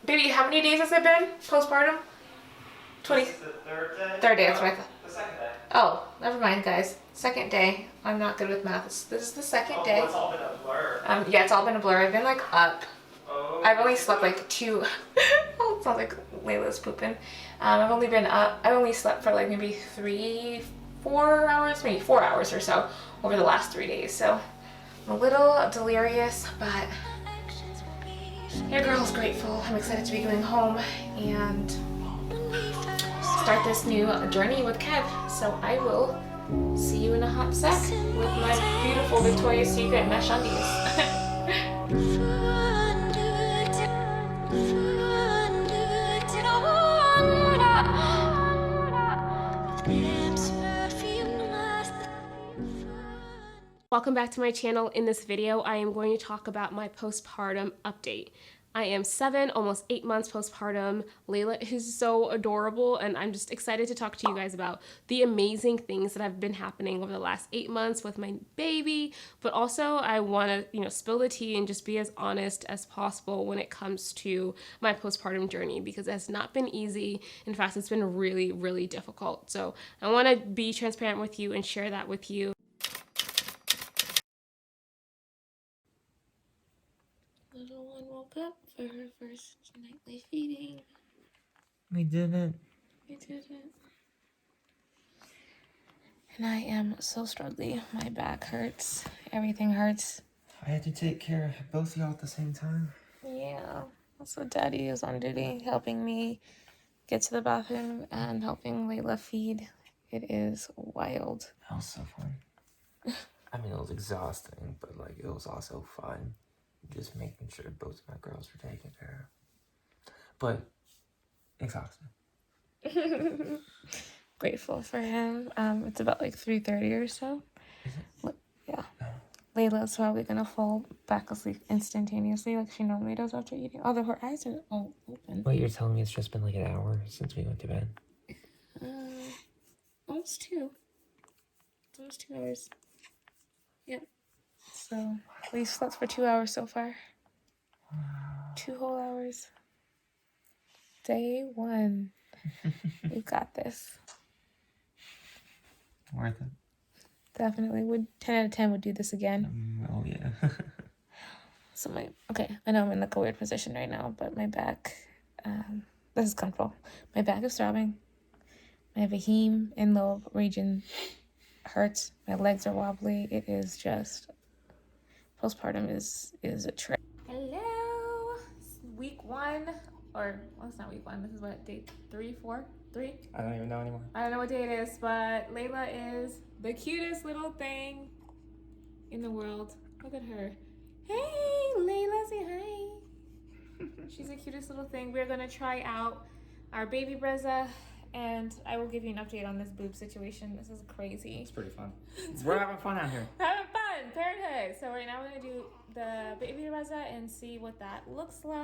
Baby, how many days has it been postpartum? 20. This is the third day? Third day, that's what I thought. The second day. Oh, never mind, guys. Second day. I'm not good with math. This is the second day. It's all been a blur. Yeah, it's all been a blur. I've been like up. Oh. I've only slept like 2. Oh, it sounds like Layla's pooping. I've only been up. I only slept for like maybe 4 hours, maybe 4 hours or so over the last 3 days. So I'm a little delirious, but your girl's grateful. I'm excited to be going home and start this new journey with Kev. So I will see you in a hot sec with my beautiful Victoria's Secret mesh undies. Welcome back to my channel. In this video, I am going to talk about my postpartum update. I am 7, almost 8 months postpartum. Layla is so adorable, and I'm just excited to talk to you guys about the amazing things that have been happening over the last 8 months with my baby, but also I want to, spill the tea and just be as honest as possible when it comes to my postpartum journey, because it has not been easy. In fact, it's been really, really difficult. So I want to be transparent with you and share that with you. Little one woke up for her first nightly feeding. We did it. We did it. And I am so struggling. My back hurts. Everything hurts. I had to take care of both of y'all at the same time. Yeah. Also, Daddy is on duty helping me get to the bathroom and helping Layla feed. It is wild. That was so fun. I mean, it was exhausting, but like it was also fun. Just making sure both of my girls were taken care of. But exhausting. Grateful for him. It's about like 3:30 or so. Is it? Yeah. No. Layla's probably gonna fall back asleep instantaneously like she normally does after eating. Although her eyes are all open. Wait, you're telling me it's just been like an hour since we went to bed? Almost 2. Almost 2 hours. Yep. So we slept for 2 hours so far. 2 whole hours. Day 1. You got this. Worth it. Definitely would. 10 out of 10 would do this again. Oh yeah. So okay, I know I'm in like a weird position right now, but my back, this is comfortable. My back is throbbing. My vaheme in the region hurts. My legs are wobbly. It is just, postpartum is a trip. Hello, it's week 1, or well, it's not week 1. This is what, day 3, 4, 3? I don't even know anymore. I don't know what day it is, but Layla is the cutest little thing in the world. Look at her. Hey, Layla, say hi. She's the cutest little thing. We're gonna try out our baby Brezza, and I will give you an update on this boob situation. This is crazy. It's pretty fun. We're having fun out here. Having fun, parenthood. So right now we're gonna do the baby Brezza and see what that looks like.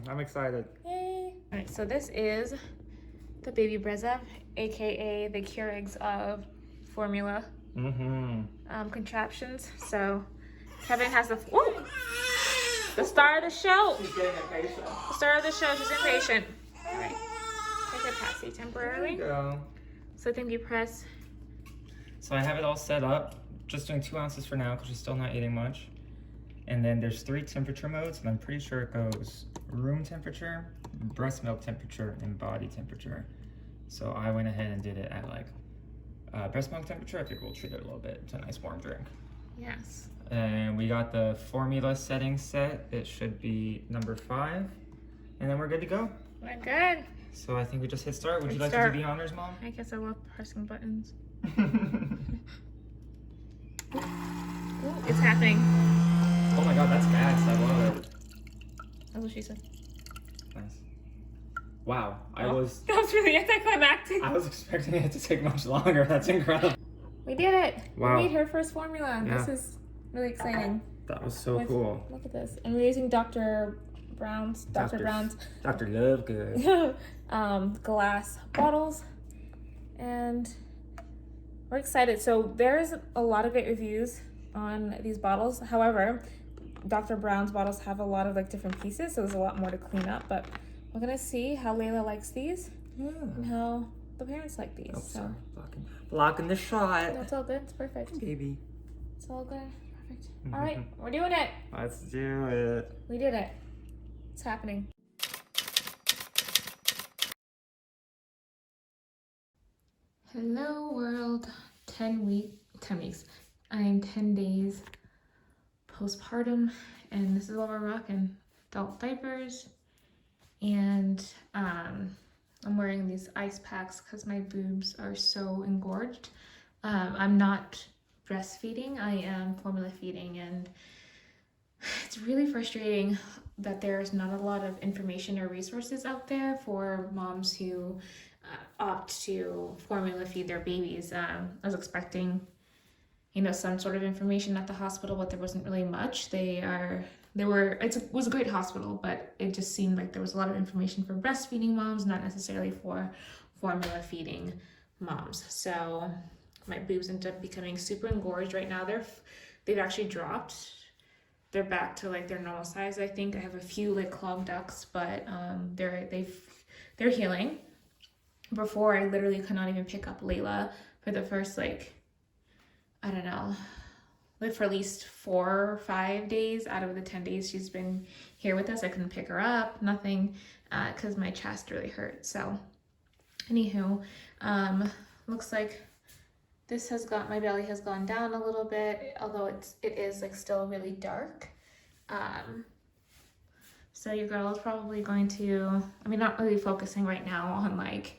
I'm excited. Yay. All right, so this is the baby Brezza, aka the Keurigs of formula contraptions. So Kevin has the star of the show. She's getting impatient. The star of the show. She's impatient. All right, take a passy temporarily. There you go. So then you press. So I have it all set up. Just doing 2 ounces for now because she's still not eating much. And then there's 3 temperature modes, and I'm pretty sure it goes room temperature, breast milk temperature, and body temperature. So I went ahead and did it at like breast milk temperature. I think we'll treat it a little bit. It's a nice warm drink. Yes. And we got the formula settings set. It should be number 5. And then we're good to go. We're good. So I think we just hit start. Would you like Start. to do the honors, Mom? I guess I love pressing buttons. Ooh, it's happening. Oh my god, that's fast. I love it. That's what she said. Nice. Wow, That was really anticlimactic. I was expecting it to take much longer. That's incredible. We did it. Wow. We made her first formula. Yeah. This is really exciting. That was so cool. Look at this. And we're using Dr. Brown's Dr. Lovegood. glass bottles. And we're excited. So there's a lot of great reviews on these bottles. However, Dr. Brown's bottles have a lot of like different pieces, so there's a lot more to clean up, but we're gonna see how Layla likes these and how the parents like these. Oh, so sorry. Blocking the shot. that's all good. It's perfect. Baby. It's all good. Perfect. All right, we're doing it. Let's do it. We did it. It's happening. Hello world. 10 weeks. I am 10 days postpartum, and this is what we're rocking. Adult diapers, and I'm wearing these ice packs because my boobs are so engorged. I'm not breastfeeding, I am formula feeding, and it's really frustrating that there's not a lot of information or resources out there for moms who opt to formula feed their babies. I was expecting, you know, some sort of information at the hospital, but there wasn't really much. It was a great hospital, but it just seemed like there was a lot of information for breastfeeding moms, not necessarily for formula feeding moms. So my boobs ended up becoming super engorged. Right now they've actually dropped. They're back to like their normal size. I think I have a few like clogged ducts, but they're healing. Before, I literally could not even pick up Layla for the first like, I don't know, like for at least 4 or 5 days out of the 10 days she's been here with us. I couldn't pick her up, nothing, because my chest really hurt. So anywho, looks like my belly has gone down a little bit, although it is like still really dark. So your girl is probably going to, not really focusing right now on like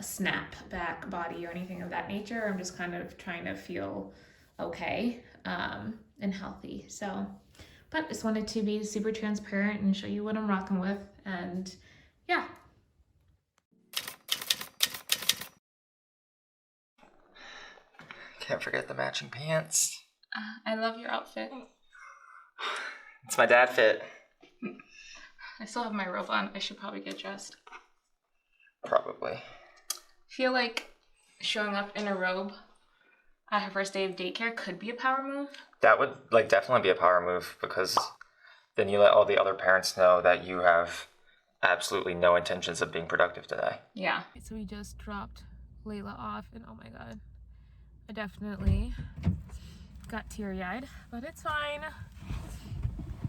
a snap back body or anything of that nature. I'm just kind of trying to feel okay and healthy. So, but just wanted to be super transparent and show you what I'm rocking with, and yeah. Can't forget the matching pants. I love your outfit. It's my dad fit. I still have my robe on. I should probably get dressed. Probably. Feel like showing up in a robe at her first day of daycare could be a power move. That would like definitely be a power move, because then you let all the other parents know that you have absolutely no intentions of being productive today. Yeah. So we just dropped Layla off, and oh my god, I definitely got teary-eyed, but it's fine.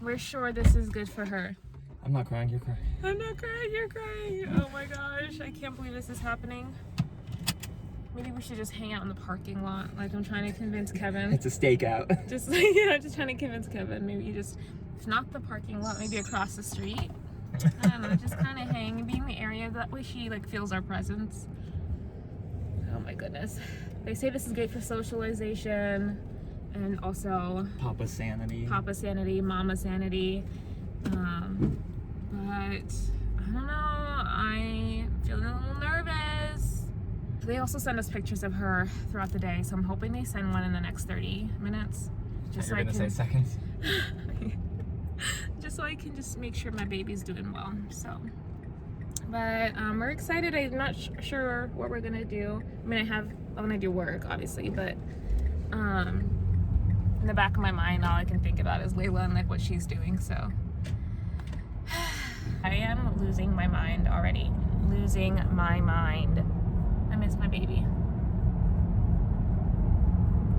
We're sure this is good for her. I'm not crying, you're crying. I'm not crying, you're crying. Oh my gosh, I can't believe this is happening. Maybe we should just hang out in the parking lot. Like, I'm trying to convince Kevin. It's a stakeout. Just trying to convince Kevin. Maybe you just, if not the parking lot, maybe across the street. I don't know, just kind of hang and be in the area. That way she like feels our presence. Oh my goodness. They say this is great for socialization and also Papa sanity, mama sanity. But I don't know, I feeling a little nervous. They also send us pictures of her throughout the day, so I'm hoping they send one in the next 30 minutes. Just You're gonna say seconds. Just so I can just make sure my baby's doing well. So, but we're excited. I'm not sure what we're gonna do. I'm gonna do work, obviously, but in the back of my mind, all I can think about is Layla and like what she's doing. So I am losing my mind already. Losing my mind. I miss my baby.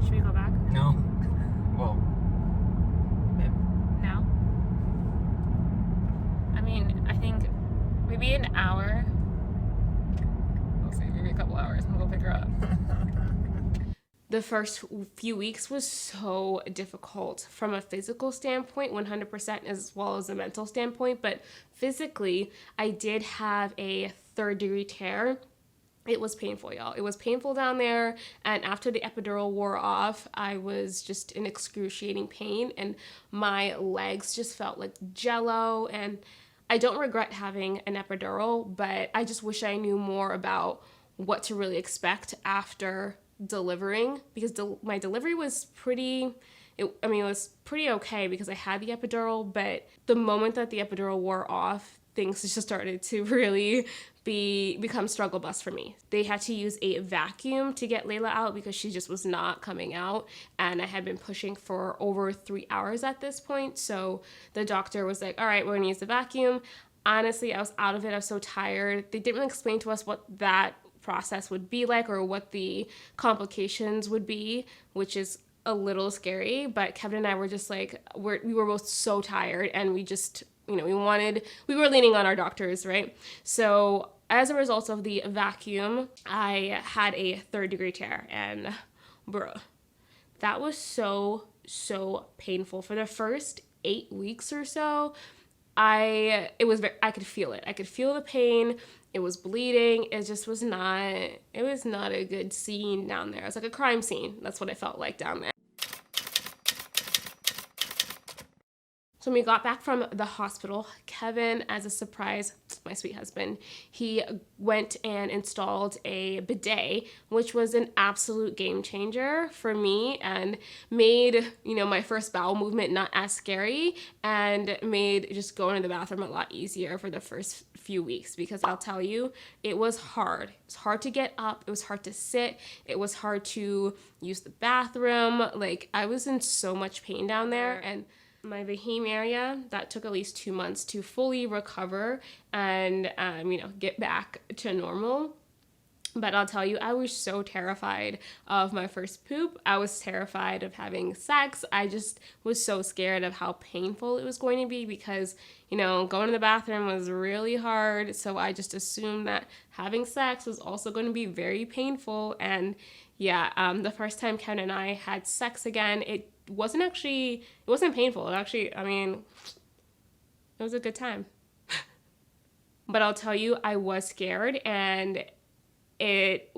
Should we go back? No. Well, Now? I think maybe an hour. We'll see, maybe a couple hours and we'll go pick her up. The first few weeks was so difficult from a physical standpoint, 100%, as well as a mental standpoint. But physically, I did have a 3rd-degree tear. It was painful, y'all. It was painful down there. And after the epidural wore off, I was just in excruciating pain. And my legs just felt like jello. And I don't regret having an epidural, but I just wish I knew more about what to really expect after delivering, because my delivery was pretty It was pretty okay because I had the epidural, but the moment that the epidural wore off, things just started to really become struggle bus for me. They had to use a vacuum to get Layla out because she just was not coming out, and I had been pushing for over 3 hours at this point. So the doctor was like, all right, we're gonna use the vacuum. Honestly, I was out of it. I was so tired. They didn't really explain to us what that process would be like or what the complications would be, which is a little scary. But Kevin and I were just like, we were both so tired, and we just, we were leaning on our doctors, right? So as a result of the vacuum, I had a 3rd-degree tear, and bruh, that was so painful. For the first 8 weeks or so, I could feel it. I could feel the pain. It was bleeding. It just was not a good scene down there. It was like a crime scene. That's what it felt like down there. So when we got back from the hospital, Kevin, as a surprise, my sweet husband, he went and installed a bidet, which was an absolute game changer for me and made, my first bowel movement not as scary and made just going to the bathroom a lot easier for the first few weeks, because I'll tell you, it was hard. It was hard to get up. It was hard to sit. It was hard to use the bathroom. Like, I was in so much pain down there, and my Vahim area, that took at least 2 months to fully recover and, get back to normal. But I'll tell you, I was so terrified of my first poop. I was terrified of having sex. I just was so scared of how painful it was going to be because, going to the bathroom was really hard. So I just assumed that having sex was also going to be very painful. And yeah, the first time Ken and I had sex again, it wasn't painful. It was a good time. But I'll tell you, I was scared, and it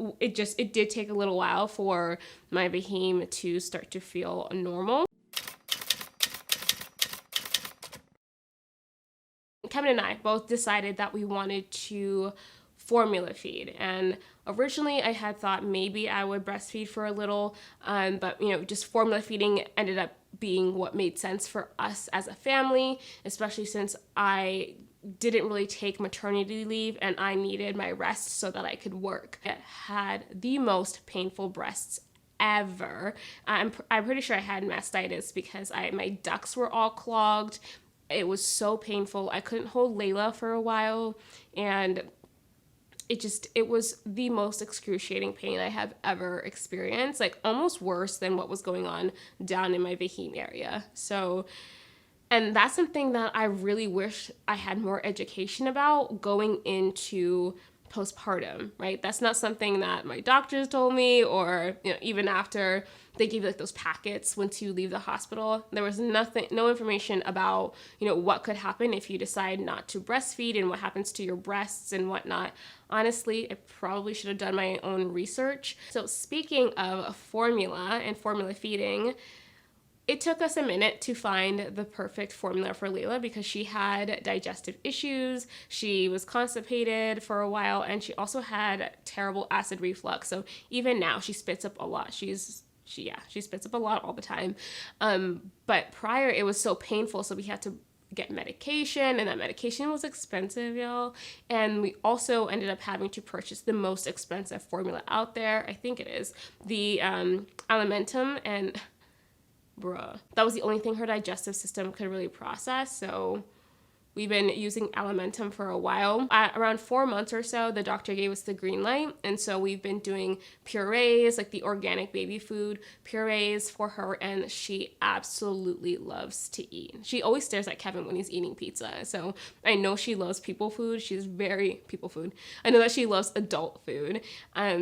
did take a little while for my Vahim to start to feel normal. Kevin and I both decided that we wanted to formula feed, and originally I had thought maybe I would breastfeed for a little, but just formula feeding ended up being what made sense for us as a family, especially since I didn't really take maternity leave and I needed my rest so that I could work. I had the most painful breasts ever. I'm pretty sure I had mastitis because my ducts were all clogged. It was so painful. I couldn't hold Layla for a while, and it was the most excruciating pain I have ever experienced, like almost worse than what was going on down in my Vahim area. So, and that's something that I really wish I had more education about going into postpartum, right? That's not something that my doctors told me, or even after they give you like those packets once you leave the hospital. There was no information about what could happen if you decide not to breastfeed and what happens to your breasts and whatnot. Honestly, I probably should have done my own research. So speaking of formula and formula feeding, it took us a minute to find the perfect formula for Layla because she had digestive issues, she was constipated for a while, and she also had terrible acid reflux. So even now she spits up a lot. She spits up a lot all the time. But prior it was so painful, so we had to get medication, and that medication was expensive, y'all. And we also ended up having to purchase the most expensive formula out there. I think it is the Alimentum, and bruh, that was the only thing her digestive system could really process. So we've been using Alimentum for a while. Around 4 months or so, the doctor gave us the green light. And so we've been doing purees, like the organic baby food purees for her. And she absolutely loves to eat. She always stares at Kevin when he's eating pizza. So I know she loves people food. She's very people food. I know that she loves adult food.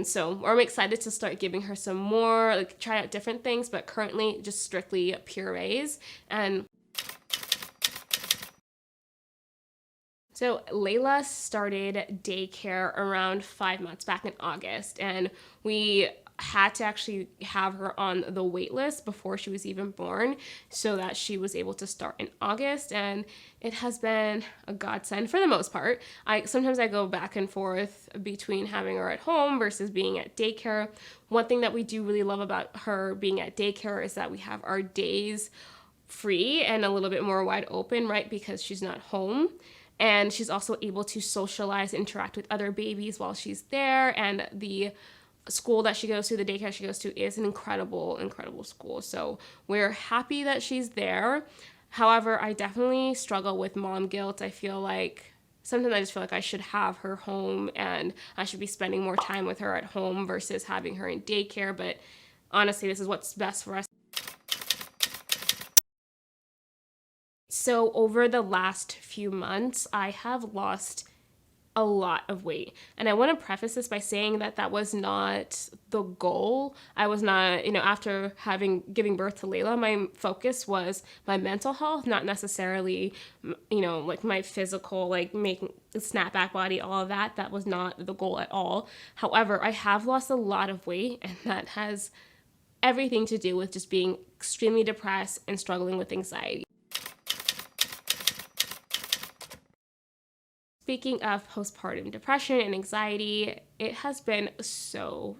So I'm excited to start giving her some more, like try out different things, but currently just strictly purees. And so Layla started daycare around 5 months back in August, and we had to actually have her on the wait list before she was even born so that she was able to start in August, and it has been a godsend for the most part. Sometimes I go back and forth between having her at home versus being at daycare. One thing that we do really love about her being at daycare is that we have our days free and a little bit more wide open, right? Because she's not home. And she's also able to socialize, interact with other babies while she's there. And the school that she goes to, the daycare she goes to, is an incredible, incredible school. So we're happy that she's there. However, I definitely struggle with mom guilt. I feel like sometimes I just feel like I should have her home and I should be spending more time with her at home versus having her in daycare. But honestly, this is what's best for us. So over the last few months, I have lost a lot of weight. And I want to preface this by saying that that was not the goal. I was not, after giving birth to Layla, my focus was my mental health, not necessarily, like my physical, like making a snapback body, all of that. That was not the goal at all. However, I have lost a lot of weight, and that has everything to do with just being extremely depressed and struggling with anxiety. Speaking of postpartum depression and anxiety, it has been so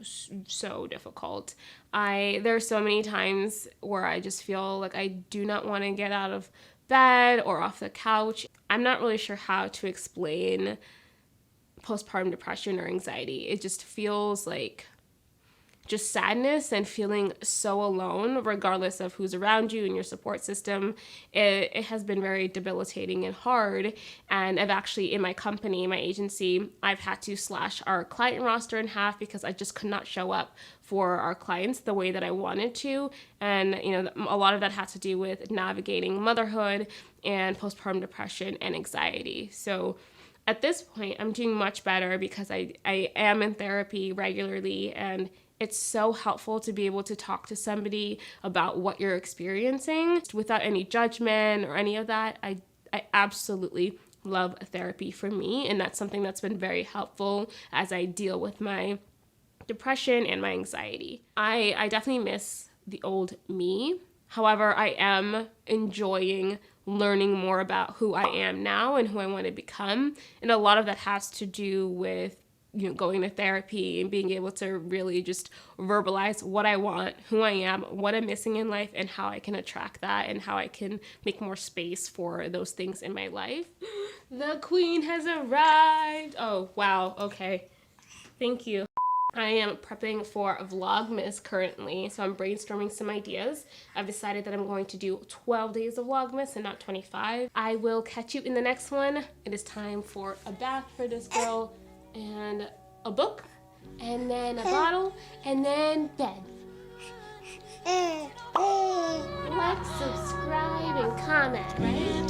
difficult. There are so many times where I just feel like I do not want to get out of bed or off the couch. I'm not really sure how to explain postpartum depression or anxiety. It just feels like just sadness and feeling so alone, regardless of who's around you and your support system. It has been very debilitating and hard. And I've actually, in my company, my agency, I've had to slash our client roster in half because I just could not show up for our clients the way that I wanted to. And, a lot of that had to do with navigating motherhood and postpartum depression and anxiety. So at this point, I'm doing much better because I am in therapy regularly, and it's so helpful to be able to talk to somebody about what you're experiencing without any judgment or any of that. I absolutely love therapy for me, and that's something that's been very helpful as I deal with my depression and my anxiety. I definitely miss the old me. However, I am enjoying learning more about who I am now and who I want to become. And a lot of that has to do with going to therapy and being able to really just verbalize what I want, who I am, what I'm missing in life, and how I can attract that and how I can make more space for those things in my life. The queen has arrived. Oh, wow. Okay. Thank you. I am prepping for Vlogmas currently, so I'm brainstorming some ideas. I've decided that I'm going to do 12 days of Vlogmas and not 25. I will catch you in the next one. It is time for a bath for this girl, and a book, and then a bottle, and then bed. Like, subscribe, and comment, right?